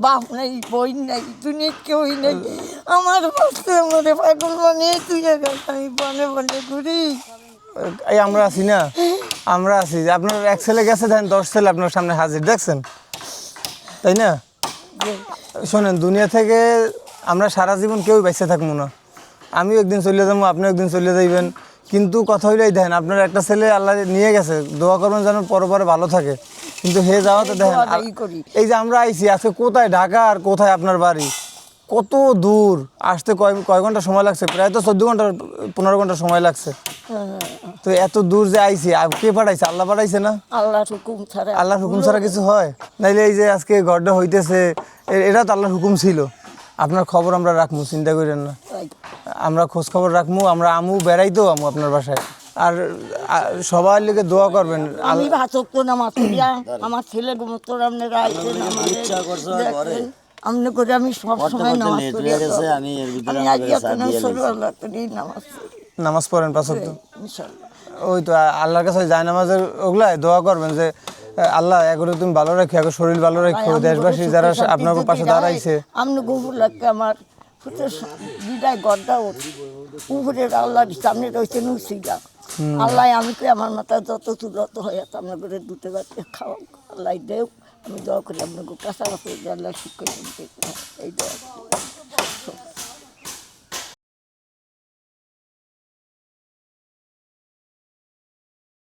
বাপ নাই, বই নাই, দুনিয়া কেউই নাই। আমার বাচ্চা মরে পাগল বানিয়ে তুই আমি বনে বনে ঘুরি। এই আমরা আছি না, আমরা আছি। আপনার এক ছেলে গেছে, দেন 10 ছেলে আপনার সামনে হাজির, দেখছেন তাই না? শোনেন, দুনিয়া থেকে আমরা সারা জীবন কেউই বেঁচে থাকবো না। আমিও একদিন চলে যাবো, আপনিও একদিন চলে যাইবেন, কিন্তু কথা হইলেই দেখেন আপনার একটা ছেলে আল্লাহ নিয়ে গেছে, দোয়া করবেন যেন পরে ভালো থাকে। কিন্তু হে যাওয়াতে দেখেন এই যে আমরা আইছি আজকে কোথায়, ঢাকা আর কোথায় আপনার বাড়ি, কত দূর আসতে কয় ঘন্টা সময় লাগছে, প্রায় তো 14 ঘন্টা 15 ঘন্টা সময় লাগছে। তো এত দূর যে আইছি, কে পাঠাইছে? আল্লাহ পাঠাইছে না? আল্লাহর হুকুম ছাড়া, আল্লাহর হুকুম ছাড়া কিছু হয়? নাইলে এই যে আজকে ঘরটা হইতেছে, এটা তো আল্লাহর হুকুম ছিল। আপনার খবর আমরা রাখবো, চিন্তা করেন না, আমরা খোঁজ খবর রাখবো, আমরা আমু বেড়াইতেও আমু আপনার বাসায়। আর সবার লিগে দোয়া করবেন। আমি ভাতক নামাজ পড়িয়া আমার ছেলে গোমতর আপনারা আইছেন, আমনে করে আমি সবসময় নামাজ পড়ি। আমি আজকে নামাজ পড়েন 5 ওয়াক্ত? ইনশাআল্লাহ। ওই তো আল্লাহর কাছে যায় নামাজের ওগুলাই দোয়া করবেন যে আল্লাহ এগুলো তুমি ভালো রাখো, এখন শরীর ভালো রাখো, দেশবাসী যারা আপনার পাশে দাঁড়াইছে। আমনে গোবর লাগে আমার বিদায় গড্ডা উপরে আল্লাহ সামনে রয়েছে নুসিগা। আল্লাহ আমি কই আমার মাথায় যত তুলত হয় আপনার করে দুটো বাচ্চা খাওয়া আল্লাহ দেও। আমি দোয়া করি আপনাকে কাছাকাছি আল্লাহ শিক্ষা এই দোয়া।